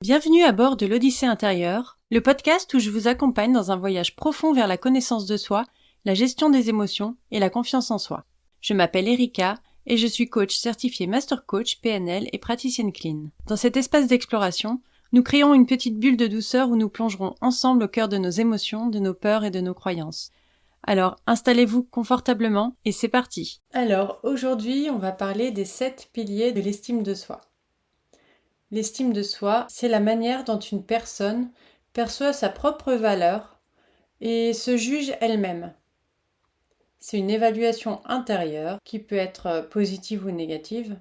Bienvenue à bord de l'Odyssée intérieure, le podcast où je vous accompagne dans un voyage profond vers la connaissance de soi, la gestion des émotions et la confiance en soi. Je m'appelle Erika et je suis coach certifiée Master Coach PNL et praticienne clean. Dans cet espace d'exploration, nous créons une petite bulle de douceur où nous plongerons ensemble au cœur de nos émotions, de nos peurs et de nos croyances. Alors, installez-vous confortablement et c'est parti. Alors, aujourd'hui, on va parler des 7 piliers de l'estime de soi. L'estime de soi, c'est la manière dont une personne perçoit sa propre valeur et se juge elle-même. C'est une évaluation intérieure qui peut être positive ou négative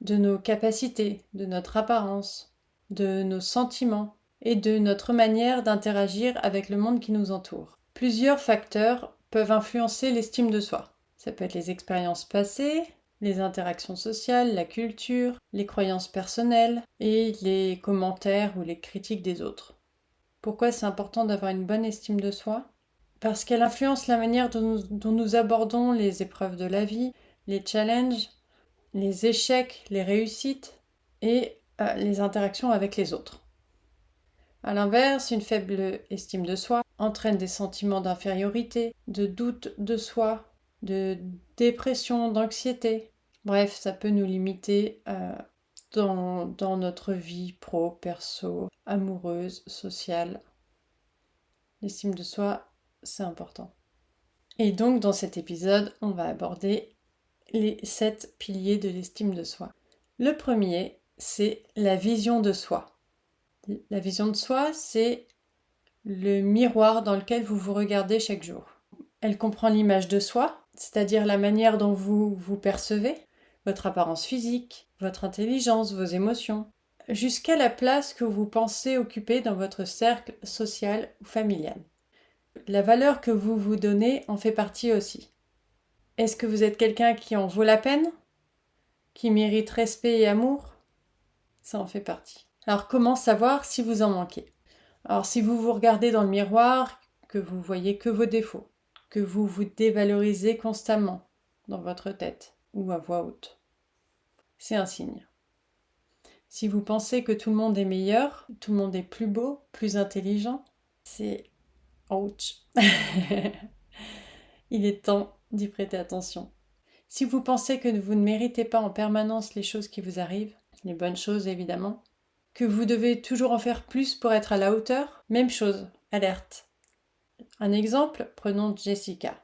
de nos capacités, de notre apparence, de nos sentiments et de notre manière d'interagir avec le monde qui nous entoure. Plusieurs facteurs peuvent influencer l'estime de soi. Ça peut être les expériences passées, les interactions sociales, la culture, les croyances personnelles et les commentaires ou les critiques des autres. Pourquoi c'est important d'avoir une bonne estime de soi ? Parce qu'elle influence la manière dont nous abordons les épreuves de la vie, les challenges, les échecs, les réussites et les interactions avec les autres. A l'inverse, une faible estime de soi entraîne des sentiments d'infériorité, de doute de soi, de dépression, d'anxiété. Bref, ça peut nous limiter dans notre vie pro, perso, amoureuse, sociale. L'estime de soi, c'est important. Et donc, dans cet épisode, on va aborder les 7 piliers de l'estime de soi. Le premier, c'est la vision de soi. La vision de soi, c'est le miroir dans lequel vous vous regardez chaque jour. Elle comprend l'image de soi, c'est-à-dire la manière dont vous vous percevez, votre apparence physique, votre intelligence, vos émotions, jusqu'à la place que vous pensez occuper dans votre cercle social ou familial. La valeur que vous vous donnez en fait partie aussi. Est-ce que vous êtes quelqu'un qui en vaut la peine ? Qui mérite respect et amour ? Ça en fait partie. Alors comment savoir si vous en manquez ? Alors si vous vous regardez dans le miroir, que vous voyez que vos défauts, que vous vous dévalorisez constamment dans votre tête ou à voix haute, c'est un signe. Si vous pensez que tout le monde est meilleur, tout le monde est plus beau, plus intelligent, c'est ouch. Il est temps d'y prêter attention. Si vous pensez que vous ne méritez pas en permanence les choses qui vous arrivent, les bonnes choses évidemment, que vous devez toujours en faire plus pour être à la hauteur, même chose, alerte. Un exemple, prenons Jessica.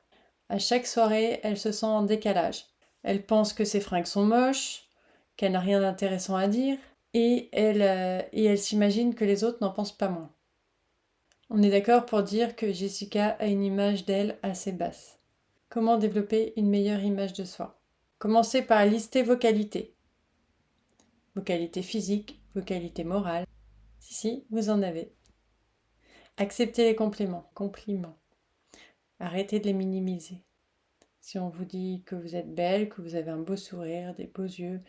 À chaque soirée, elle se sent en décalage. Elle pense que ses fringues sont moches, qu'elle n'a rien d'intéressant à dire, et elle s'imagine que les autres n'en pensent pas moins. On est d'accord pour dire que Jessica a une image d'elle assez basse. Comment développer une meilleure image de soi ? Commencez par lister vos qualités. Vos qualités physiques, vos qualités morales. Si, vous en avez. Acceptez les compliments. Arrêtez de les minimiser. Si on vous dit que vous êtes belle, que vous avez un beau sourire, des beaux yeux,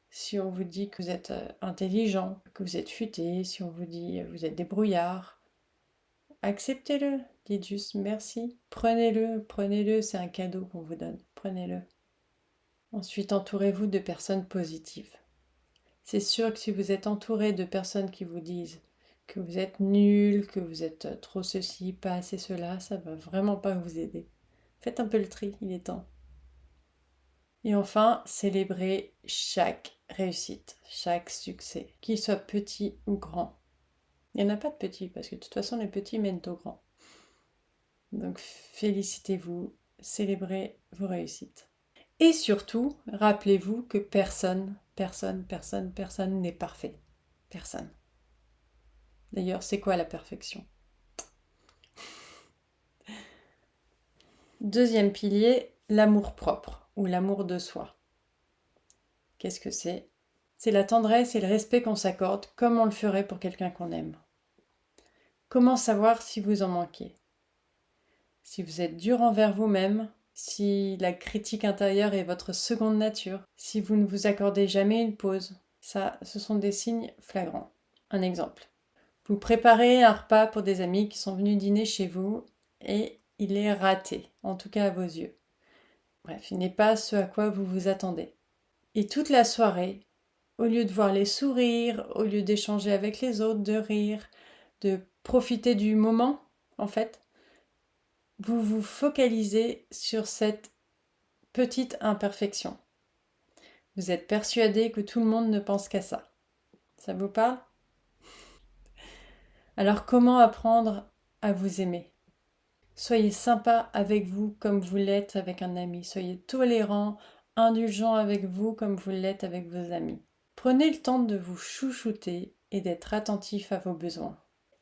si on vous dit que vous êtes intelligent, que vous êtes futé, si on vous dit que vous êtes débrouillard, acceptez-le. Dites juste merci. Prenez-le, c'est un cadeau qu'on vous donne. Prenez-le. Ensuite, entourez-vous de personnes positives. C'est sûr que si vous êtes entouré de personnes qui vous disent que vous êtes nul, que vous êtes trop ceci, pas assez cela, ça va vraiment pas vous aider. Faites un peu le tri, il est temps. Et enfin, célébrez chaque réussite, chaque succès, qu'il soit petit ou grand. Il n'y en a pas de petit, parce que de toute façon, les petits mènent au grand. Donc félicitez-vous, célébrez vos réussites. Et surtout, rappelez-vous que personne n'est parfait. Personne. D'ailleurs, c'est quoi la perfection ? Deuxième pilier, l'amour-propre ou l'amour de soi. Qu'est-ce que c'est ? C'est la tendresse et le respect qu'on s'accorde comme on le ferait pour quelqu'un qu'on aime. Comment savoir si vous en manquez ? Si vous êtes dur envers vous-même, si la critique intérieure est votre seconde nature, si vous ne vous accordez jamais une pause, ça, ce sont des signes flagrants. Un exemple. Vous préparez un repas pour des amis qui sont venus dîner chez vous et il est raté, en tout cas à vos yeux. Bref, il n'est pas ce à quoi vous vous attendez. Et toute la soirée, au lieu de voir les sourires, au lieu d'échanger avec les autres, de rire, de profiter du moment, en fait, vous vous focalisez sur cette petite imperfection. Vous êtes persuadé que tout le monde ne pense qu'à ça. Ça vous parle? Alors comment apprendre à vous aimer? Soyez sympa avec vous comme vous l'êtes avec un ami. Soyez tolérant, indulgent avec vous comme vous l'êtes avec vos amis. Prenez le temps de vous chouchouter et d'être attentif à vos besoins.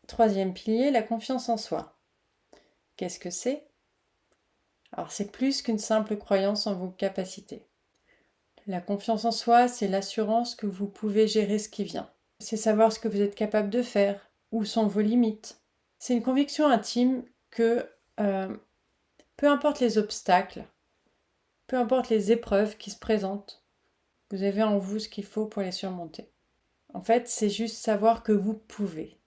Troisième pilier, la confiance en soi. Qu'est-ce que c'est? Alors c'est plus qu'une simple croyance en vos capacités. La confiance en soi, c'est l'assurance que vous pouvez gérer ce qui vient. C'est savoir ce que vous êtes capable de faire, où sont vos limites. C'est une conviction intime que peu importe les obstacles, peu importe les épreuves qui se présentent, vous avez en vous ce qu'il faut pour les surmonter. En fait, c'est juste savoir que vous pouvez.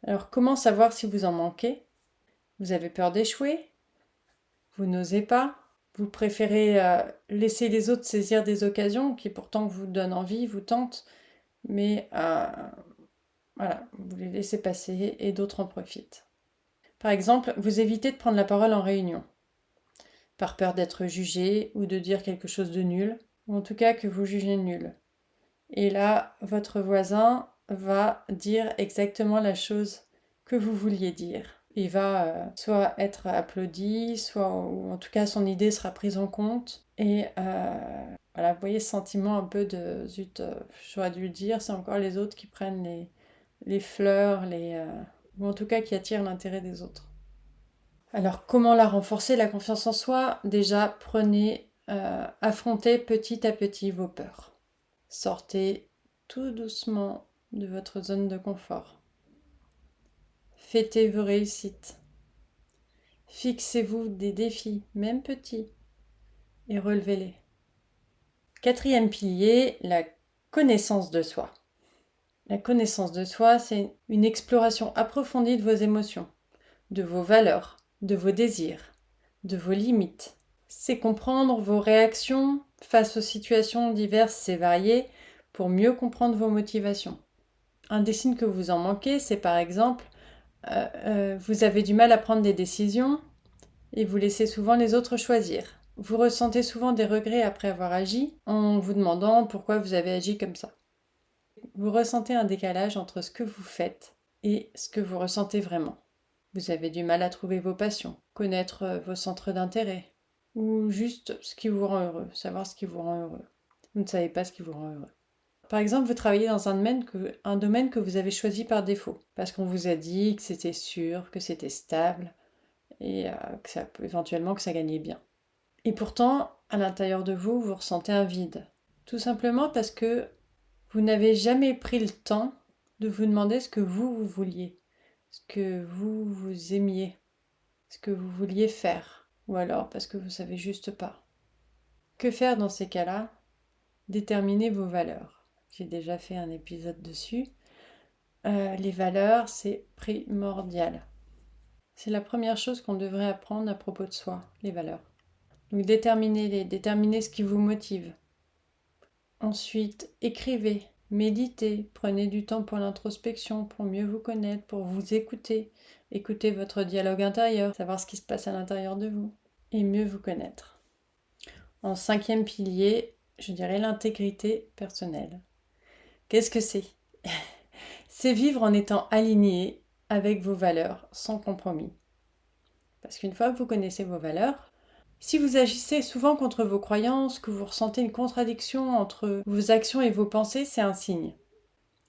Alors comment savoir si vous en manquez? Vous avez peur d'échouer? Vous n'osez pas? Vous préférez laisser les autres saisir des occasions qui pourtant vous donnent envie, vous tentent, mais voilà, vous les laissez passer et d'autres en profitent. Par exemple, vous évitez de prendre la parole en réunion, par peur d'être jugé ou de dire quelque chose de nul, ou en tout cas que vous jugez nul. Et là, votre voisin va dire exactement la chose que vous vouliez dire. Il va soit être applaudi, soit, ou en tout cas son idée sera prise en compte. Et voilà, vous voyez ce sentiment un peu de zut, j'aurais dû le dire, c'est encore les autres qui prennent les fleurs, ou en tout cas qui attirent l'intérêt des autres. Alors comment la renforcer, la confiance en soi? Déjà, affrontez petit à petit vos peurs. Sortez tout doucement de votre zone de confort. Fêtez vos réussites. Fixez-vous des défis, même petits, et relevez-les. Quatrième pilier, la connaissance de soi. La connaissance de soi, c'est une exploration approfondie de vos émotions, de vos valeurs, de vos désirs, de vos limites. C'est comprendre vos réactions face aux situations diverses et variées pour mieux comprendre vos motivations. Un des signes que vous en manquez, c'est par exemple, vous avez du mal à prendre des décisions et vous laissez souvent les autres choisir. Vous ressentez souvent des regrets après avoir agi en vous demandant pourquoi vous avez agi comme ça. Vous ressentez un décalage entre ce que vous faites et ce que vous ressentez vraiment. Vous avez du mal à trouver vos passions, connaître vos centres d'intérêt, ou juste ce qui vous rend heureux, savoir ce qui vous rend heureux. Vous ne savez pas ce qui vous rend heureux. Par exemple, vous travaillez dans un domaine que vous avez choisi par défaut, parce qu'on vous a dit que c'était sûr, que c'était stable, et éventuellement que ça gagnait bien. Et pourtant, à l'intérieur de vous, vous ressentez un vide. Tout simplement parce que vous n'avez jamais pris le temps de vous demander ce que vous vouliez, ce que vous aimiez, ce que vous vouliez faire, ou alors parce que vous ne savez juste pas. Que faire dans ces cas-là? Déterminer vos valeurs. J'ai déjà fait un épisode dessus. Les valeurs, c'est primordial. C'est la première chose qu'on devrait apprendre à propos de soi, les valeurs. Donc déterminez ce qui vous motive. Ensuite, écrivez, méditez, prenez du temps pour l'introspection, pour mieux vous connaître, pour vous écouter. Écoutez votre dialogue intérieur, savoir ce qui se passe à l'intérieur de vous et mieux vous connaître. En cinquième pilier, je dirais l'intégrité personnelle. Qu'est-ce que c'est? C'est vivre en étant aligné avec vos valeurs, sans compromis. Parce qu'une fois que vous connaissez vos valeurs, si vous agissez souvent contre vos croyances, que vous ressentez une contradiction entre vos actions et vos pensées, c'est un signe.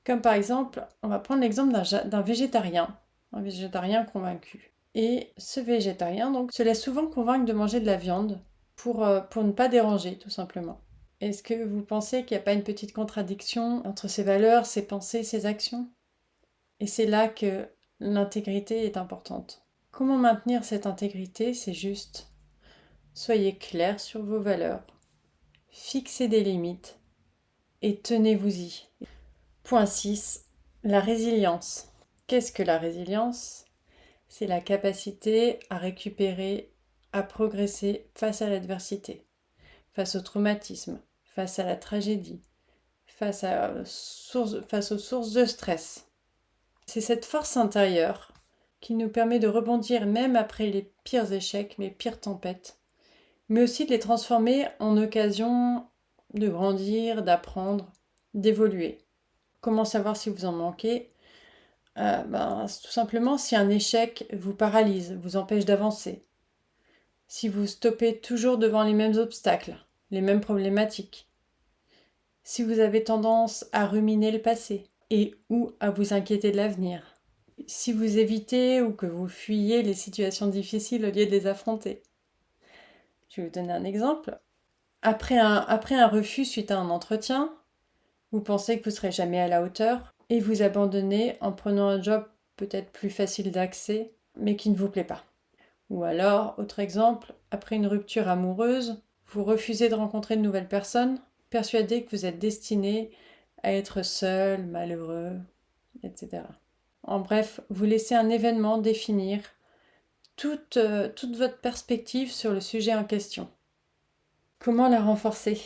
Comme par exemple, on va prendre l'exemple d'un végétarien, un végétarien convaincu. Et ce végétarien donc se laisse souvent convaincre de manger de la viande pour ne pas déranger, tout simplement. Est-ce que vous pensez qu'il n'y a pas une petite contradiction entre ses valeurs, ses pensées, ses actions? Et c'est là que l'intégrité est importante. Comment maintenir cette intégrité? C'est juste, soyez clair sur vos valeurs, fixez des limites et tenez-vous-y. Point 6, la résilience. Qu'est-ce que la résilience? C'est la capacité à récupérer, à progresser face à l'adversité, face au traumatisme, face à la tragédie, face aux sources de stress. C'est cette force intérieure qui nous permet de rebondir même après les pires échecs, les pires tempêtes, mais aussi de les transformer en occasion de grandir, d'apprendre, d'évoluer. Comment savoir si vous en manquez? Tout simplement si un échec vous paralyse, vous empêche d'avancer. Si vous stoppez toujours devant les mêmes obstacles, les mêmes problématiques. Si vous avez tendance à ruminer le passé et ou à vous inquiéter de l'avenir. Si vous évitez ou que vous fuyez les situations difficiles au lieu de les affronter. Je vais vous donner un exemple. Après un refus suite à un entretien, vous pensez que vous ne serez jamais à la hauteur et vous abandonnez en prenant un job peut-être plus facile d'accès, mais qui ne vous plaît pas. Ou alors, autre exemple, après une rupture amoureuse, vous refusez de rencontrer de nouvelles personnes, persuadé que vous êtes destiné à être seul, malheureux, etc. En bref, vous laissez un événement définir toute votre perspective sur le sujet en question. Comment la renforcer?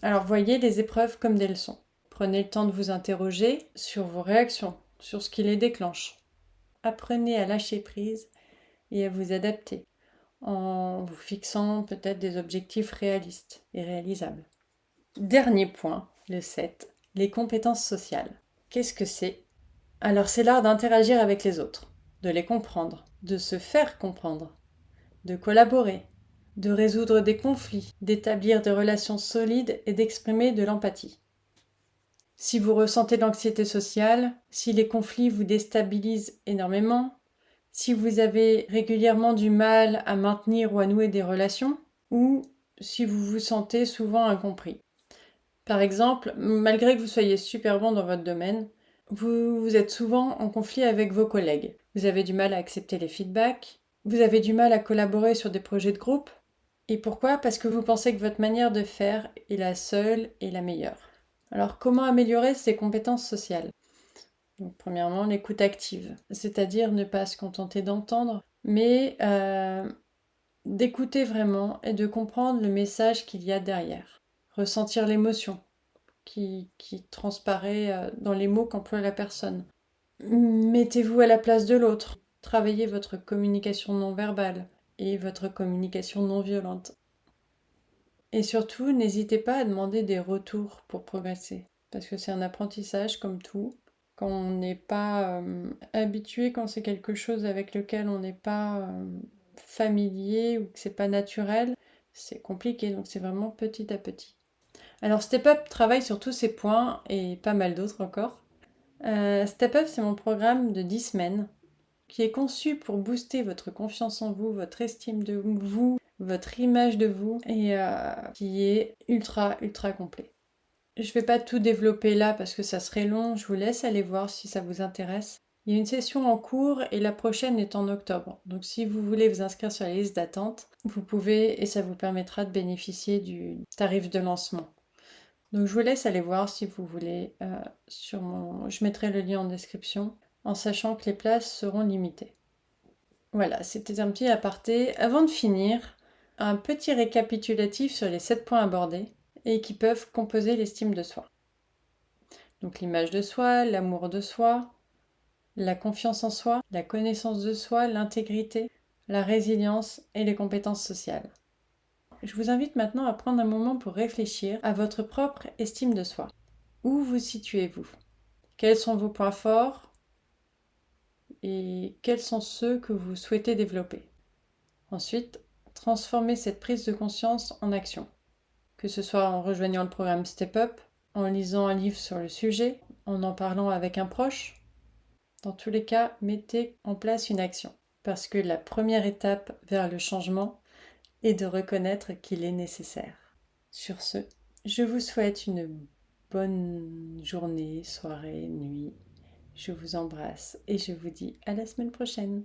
Alors voyez les épreuves comme des leçons. Prenez le temps de vous interroger sur vos réactions, sur ce qui les déclenche. Apprenez à lâcher prise et à vous adapter en vous fixant peut-être des objectifs réalistes et réalisables. Dernier point, le 7, les compétences sociales. Qu'est-ce que c'est? Alors c'est l'art d'interagir avec les autres, de les comprendre, de se faire comprendre, de collaborer, de résoudre des conflits, d'établir des relations solides et d'exprimer de l'empathie. Si vous ressentez de l'anxiété sociale, si les conflits vous déstabilisent énormément, si vous avez régulièrement du mal à maintenir ou à nouer des relations, ou si vous vous sentez souvent incompris. Par exemple, malgré que vous soyez super bon dans votre domaine, vous êtes souvent en conflit avec vos collègues. Vous avez du mal à accepter les feedbacks, vous avez du mal à collaborer sur des projets de groupe. Et pourquoi? Parce que vous pensez que votre manière de faire est la seule et la meilleure. Alors comment améliorer ces compétences sociales? Donc, premièrement, l'écoute active, c'est-à-dire ne pas se contenter d'entendre, mais d'écouter vraiment et de comprendre le message qu'il y a derrière. Ressentir l'émotion qui transparaît dans les mots qu'emploie la personne. Mettez-vous à la place de l'autre. Travaillez votre communication non verbale et votre communication non violente. Et surtout, n'hésitez pas à demander des retours pour progresser, parce que c'est un apprentissage comme tout. Quand on n'est pas habitué, quand c'est quelque chose avec lequel on n'est pas familier ou que c'est pas naturel, c'est compliqué, donc c'est vraiment petit à petit. Alors Step Up travaille sur tous ces points et pas mal d'autres encore. Step Up, c'est mon programme de 10 semaines qui est conçu pour booster votre confiance en vous, votre estime de vous, votre image de vous et qui est ultra complet. Je ne vais pas tout développer là parce que ça serait long, je vous laisse aller voir si ça vous intéresse. Il y a une session en cours et la prochaine est en octobre. Donc si vous voulez vous inscrire sur la liste d'attente, vous pouvez et ça vous permettra de bénéficier du tarif de lancement. Donc je vous laisse aller voir si vous voulez je mettrai le lien en description en sachant que les places seront limitées. Voilà, c'était un petit aparté. Avant de finir, un petit récapitulatif sur les 7 points abordés et qui peuvent composer l'estime de soi. Donc l'image de soi, l'amour de soi, la confiance en soi, la connaissance de soi, l'intégrité, la résilience et les compétences sociales. Je vous invite maintenant à prendre un moment pour réfléchir à votre propre estime de soi. Où vous situez-vous? Quels sont vos points forts? Et quels sont ceux que vous souhaitez développer? Ensuite, transformez cette prise de conscience en action, que ce soit en rejoignant le programme Step Up, en lisant un livre sur le sujet, en parlant avec un proche. Dans tous les cas, mettez en place une action, parce que la première étape vers le changement est de reconnaître qu'il est nécessaire. Sur ce, je vous souhaite une bonne journée, soirée, nuit. Je vous embrasse et je vous dis à la semaine prochaine.